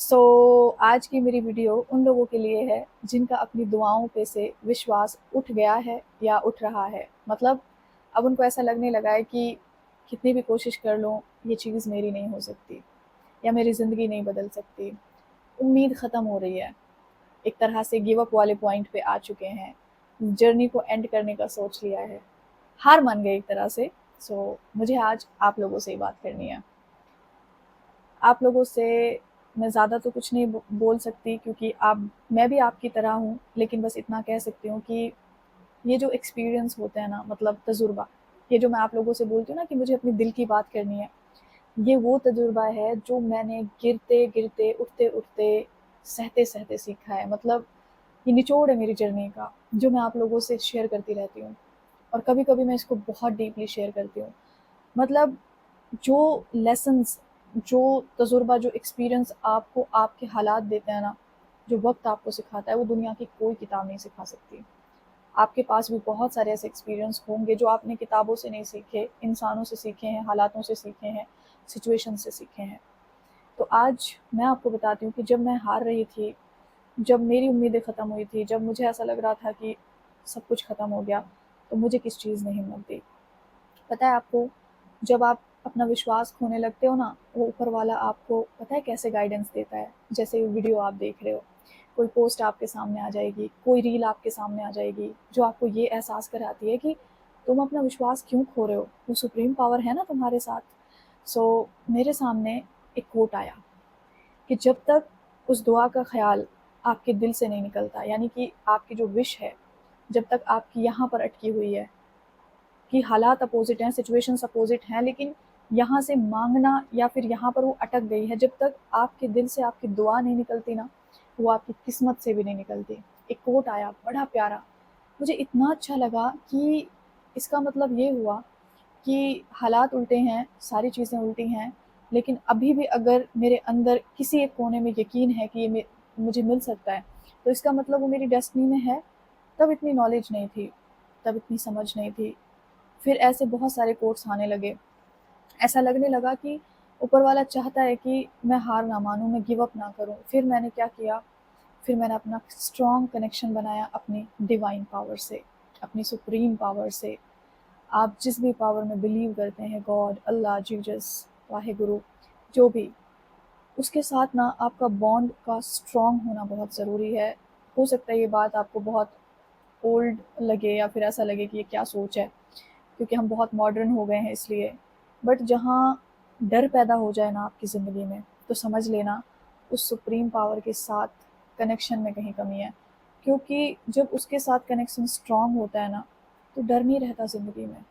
आज की मेरी वीडियो उन लोगों के लिए है जिनका अपनी दुआओं पे से विश्वास उठ गया है या उठ रहा है। मतलब अब उनको ऐसा लगने लगा है कि कितनी भी कोशिश कर लूँ, ये चीज़ मेरी नहीं हो सकती या मेरी ज़िंदगी नहीं बदल सकती। उम्मीद ख़त्म हो रही है, एक तरह से गिव अप वाले पॉइंट पे आ चुके हैं, जर्नी को एंड करने का सोच लिया है, हार मान गए एक तरह से। मुझे आज आप लोगों से ही बात करनी है। आप लोगों से मैं ज़्यादा तो कुछ नहीं बोल सकती, क्योंकि आप मैं भी आपकी तरह हूँ, लेकिन बस इतना कह सकती हूँ कि ये जो एक्सपीरियंस होते हैं ना, मतलब तजुर्बा, ये जो मैं आप लोगों से बोलती हूँ ना कि मुझे अपने दिल की बात करनी है, ये वो तजुर्बा है जो मैंने गिरते गिरते, उठते उठते, सहते सहते सीखा है। मतलब ये निचोड़ है मेरी जर्नी का, जो मैं आप लोगों से शेयर करती रहती हूँ, और कभी कभी मैं इसको बहुत डीपली शेयर करती हूँ। मतलब जो लेसन्स, जो तजुर्बा, जो एक्सपीरियंस आपको आपके हालात देते हैं ना, जो वक्त आपको सिखाता है, वो दुनिया की कोई किताब नहीं सिखा सकती। आपके पास भी बहुत सारे ऐसे एक्सपीरियंस होंगे जो आपने किताबों से नहीं सीखे, इंसानों से सीखे हैं, हालातों से सीखे हैं, सिचुएशन से सीखे हैं। तो आज मैं आपको बताती हूँ कि जब मैं हार रही थी, जब मेरी उम्मीदें ख़त्म हुई थी, जब मुझे ऐसा लग रहा था कि सब कुछ ख़त्म हो गया, तो मुझे किस चीज़ ने हिम्मत दी। पता है आपको, जब आप अपना विश्वास खोने लगते हो ना, वो ऊपर वाला आपको पता है कैसे गाइडेंस देता है। जैसे वीडियो आप देख रहे हो, कोई पोस्ट आपके सामने आ जाएगी, कोई रील आपके सामने आ जाएगी, जो आपको ये एहसास कराती है कि तुम अपना विश्वास क्यों खो रहे हो, वो सुप्रीम पावर है ना तुम्हारे साथ। मेरे सामने एक कोट आया कि जब तक उस दुआ का ख्याल आपके दिल से नहीं निकलता, यानी कि आपकी जो विश है, जब तक आपकी यहाँ पर अटकी हुई है कि हालात अपोजिट हैं, सिचुएशंस अपोजिट हैं, लेकिन यहाँ से मांगना या फिर यहाँ पर वो अटक गई है, जब तक आपके दिल से आपकी दुआ नहीं निकलती ना, वो आपकी किस्मत से भी नहीं निकलती। एक कोट आया बड़ा प्यारा, मुझे इतना अच्छा लगा कि इसका मतलब ये हुआ कि हालात उल्टे हैं, सारी चीज़ें उल्टी हैं, लेकिन अभी भी अगर मेरे अंदर किसी एक कोने में यकीन है कि ये मुझे मिल सकता है, तो इसका मतलब वो मेरी डेस्टिनी में है। तब इतनी नॉलेज नहीं थी, तब इतनी समझ नहीं थी। फिर ऐसे बहुत सारे कोट्स आने लगे, ऐसा लगने लगा कि ऊपर वाला चाहता है कि मैं हार ना मानूं, मैं गिव अप ना करूं। फिर मैंने क्या किया, फिर मैंने अपना स्ट्रॉन्ग कनेक्शन बनाया अपनी डिवाइन पावर से, अपनी सुप्रीम पावर से। आप जिस भी पावर में बिलीव करते हैं, गॉड, अल्लाह, जीसस, वाहे गुरु, जो भी, उसके साथ ना आपका बॉन्ड का स्ट्रॉन्ग होना बहुत ज़रूरी है। हो सकता है ये बात आपको बहुत ओल्ड लगे या फिर ऐसा लगे कि ये क्या सोच है, क्योंकि हम बहुत मॉडर्न हो गए हैं इसलिए। बट जहाँ डर पैदा हो जाए ना आपकी ज़िंदगी में, तो समझ लेना उस सुप्रीम पावर के साथ कनेक्शन में कहीं कमी है। क्योंकि जब उसके साथ कनेक्शन स्ट्रांग होता है ना, तो डर नहीं रहता ज़िंदगी में।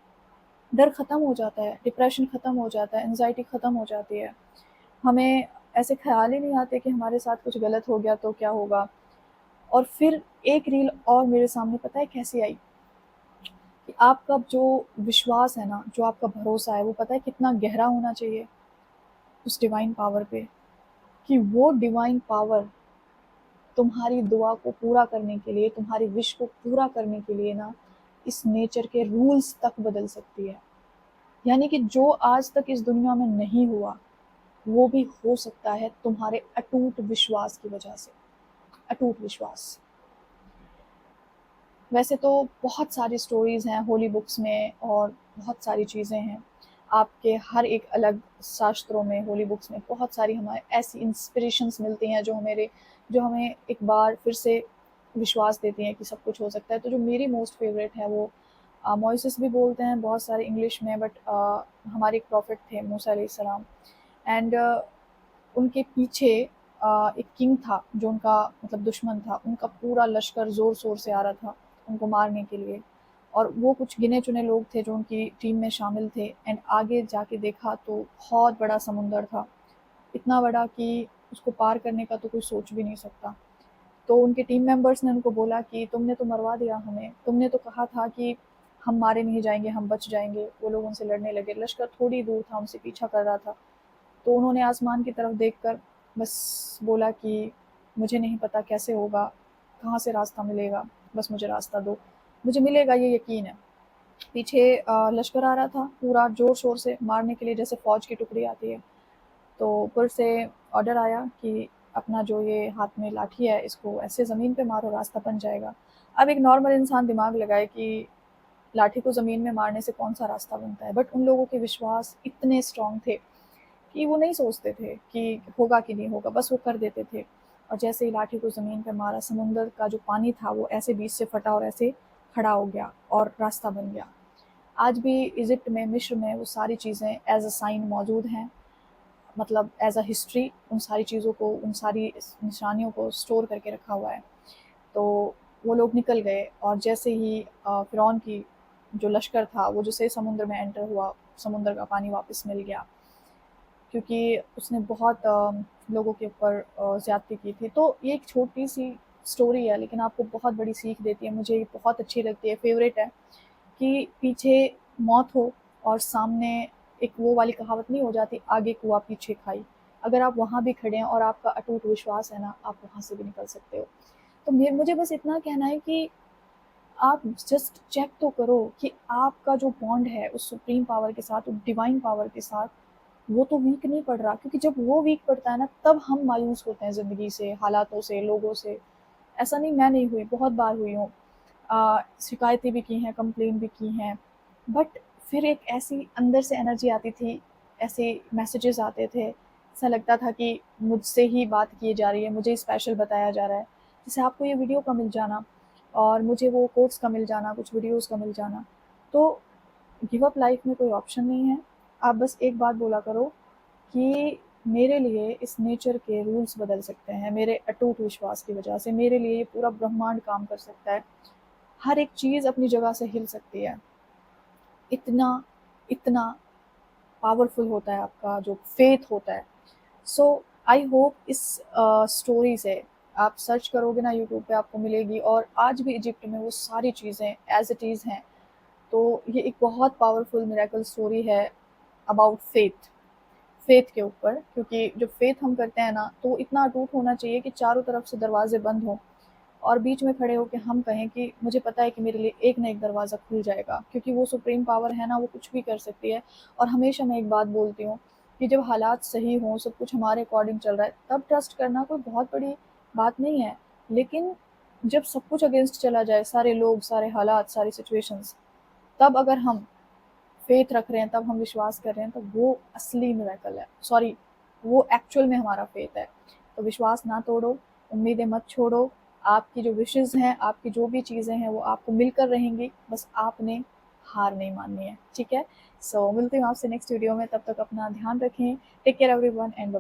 डर ख़त्म हो जाता है, डिप्रेशन ख़त्म हो जाता है, एनजाइटी ख़त्म हो जाती है। हमें ऐसे ख्याल ही नहीं आते कि हमारे साथ कुछ गलत हो गया तो क्या होगा। और फिर एक रील और मेरे सामने पता है कैसी आई, कि आपका जो विश्वास है ना, जो आपका भरोसा है, वो पता है कितना गहरा होना चाहिए उस डिवाइन पावर पे, कि वो डिवाइन पावर तुम्हारी दुआ को पूरा करने के लिए, तुम्हारी विश को पूरा करने के लिए ना, इस नेचर के रूल्स तक बदल सकती है। यानी कि जो आज तक इस दुनिया में नहीं हुआ, वो भी हो सकता है तुम्हारे अटूट विश्वास की वजह से। अटूट विश्वास। वैसे तो बहुत सारी स्टोरीज़ हैं होली बुक्स में, और बहुत सारी चीज़ें हैं आपके हर एक अलग शास्त्रों में, होली बुक्स में बहुत सारी हमारे ऐसी इंस्पिरेशंस मिलती हैं जो हमें एक बार फिर से विश्वास देती हैं कि सब कुछ हो सकता है। तो जो मेरी मोस्ट फेवरेट है वो मोइसेस भी बोलते हैं बहुत सारे इंग्लिश में, बट हमारे एक प्रॉफिट थे मूसा अलैहिस्सलाम, एंड उनके पीछे एक किंग था जो उनका मतलब दुश्मन था। उनका पूरा लश्कर ज़ोर शोर से आ रहा था उनको मारने के लिए, और वो कुछ गिने चुने लोग थे जो उनकी टीम में शामिल थे। एंड आगे जाके देखा तो बहुत बड़ा समुंदर था, इतना बड़ा कि उसको पार करने का तो कोई सोच भी नहीं सकता। तो उनके टीम मेंबर्स ने उनको बोला कि तुमने तो मरवा दिया हमें, तुमने तो कहा था कि हम मारे नहीं जाएंगे, हम बच जाएंगे। वो लोग उनसे लड़ने लगे, लश्कर थोड़ी दूर था, उनसे पीछा कर रहा था। तो उन्होंने आसमान की तरफ देखकर बस बोला कि मुझे नहीं पता कैसे होगा, कहाँ से रास्ता मिलेगा, बस मुझे रास्ता दो, मुझे मिलेगा ये यकीन है। पीछे लश्कर आ रहा था पूरा ज़ोर शोर से मारने के लिए, जैसे फ़ौज की टुकड़ी आती है। तो ऊपर से ऑर्डर आया कि अपना जो ये हाथ में लाठी है इसको ऐसे ज़मीन पे मारो, रास्ता बन जाएगा। अब एक नॉर्मल इंसान दिमाग लगाए कि लाठी को ज़मीन में मारने से कौन सा रास्ता बनता है, बट उन लोगों के विश्वास इतने स्ट्रॉन्ग थे कि वो नहीं सोचते थे कि होगा कि नहीं होगा, बस वो कर देते थे। और जैसे ही लाठी को ज़मीन पे मारा, समुंदर का जो पानी था वो ऐसे बीच से फटा और ऐसे खड़ा हो गया और रास्ता बन गया। आज भी इजिप्ट में, मिस्र में वो सारी चीज़ें एज अ साइन मौजूद हैं, मतलब एज अ हिस्ट्री उन सारी चीज़ों को, उन सारी निशानियों को स्टोर करके रखा हुआ है। तो वो लोग निकल गए और जैसे ही फ़िरौन की जो लश्कर था वो जैसे समुद्र में एंटर हुआ, समुद्र का पानी वापस मिल गया, क्योंकि उसने बहुत लोगों के ऊपर ज़्यादती की थी। तो ये एक छोटी-सी स्टोरी है लेकिन आपको बहुत बड़ी सीख देती है, मुझे ये बहुत अच्छी लगती है, फ़ेवरेट है कि पीछे मौत हो और सामने एक वो वाली कहावत नहीं हो जाती, आगे कुआँ पीछे खाई। अगर आप वहाँ भी खड़े हैं और आपका अटूट विश्वास है ना, आप वहाँ से भी निकल सकते हो। तो मुझे बस इतना कहना है कि आप जस्ट चेक तो करो कि आपका जो बॉन्ड है उस सुप्रीम पावर के साथ, उस डिवाइन पावर के साथ, वो तो वीक नहीं पड़ रहा, क्योंकि जब वो वीक पड़ता है ना तब हम मायूस होते हैं ज़िंदगी से, हालातों से, लोगों से। ऐसा नहीं मैं नहीं हुई, बहुत बार हुई हूँ। शिकायतें भी की हैं, कंप्लेन भी की हैं, बट फिर एक ऐसी अंदर से एनर्जी आती थी, ऐसे मैसेजेस आते थे, ऐसा लगता था कि मुझसे ही बात की जा रही है, मुझे स्पेशल बताया जा रहा है। जैसे आपको ये वीडियो का मिल जाना और मुझे वो कोट्स का मिल जाना, कुछ वीडियोज़ का मिल जाना। तो गिव अप लाइफ में कोई ऑप्शन नहीं है। आप बस एक बात बोला करो कि मेरे लिए इस नेचर के रूल्स बदल सकते हैं, मेरे अटूट विश्वास की वजह से मेरे लिए ये पूरा ब्रह्मांड काम कर सकता है, हर एक चीज़ अपनी जगह से हिल सकती है। इतना इतना पावरफुल होता है आपका जो फेथ होता है। सो आई होप इस स्टोरी से आप सर्च करोगे ना यूट्यूब पे, आपको मिलेगी। और आज भी इजिप्ट में वो सारी चीज़ें एज इट इज़ हैं। तो ये एक बहुत पावरफुल मिरेकल स्टोरी है अबाउट फेथ, फेथ के ऊपर, क्योंकि जो फेथ हम करते हैं ना तो इतना अटूट होना चाहिए कि चारों तरफ से दरवाजे बंद हों और बीच में खड़े होकर हम कहें कि मुझे पता है कि मेरे लिए एक ना एक दरवाज़ा खुल जाएगा, क्योंकि वो सुप्रीम पावर है ना, वो कुछ भी कर सकती है। और हमेशा मैं एक बात बोलती हूँ कि जब हालात सही हों, सब कुछ हमारे अकॉर्डिंग चल रहा है, तब ट्रस्ट करना कोई बहुत बड़ी बात नहीं है। लेकिन जब सब कुछ अगेंस्ट चला जाए, सारे लोग, सारे हालात, सारी सिचुएशंस, तब अगर हम फेथ रख रहे हैं, तब हम विश्वास कर रहे हैं, तो वो असली मिरेकल है, सॉरी, वो एक्चुअल में हमारा फेथ है। तो विश्वास ना तोड़ो, उम्मीदें मत छोड़ो। आपकी जो विशेज़ हैं, आपकी जो भी चीज़ें हैं वो आपको मिलकर रहेंगी, बस आपने हार नहीं माननी है, ठीक है? सो मिलती हूँ आपसे नेक्स्ट वीडियो में, तब तक अपना ध्यान रखें। Take care everyone and bye bye.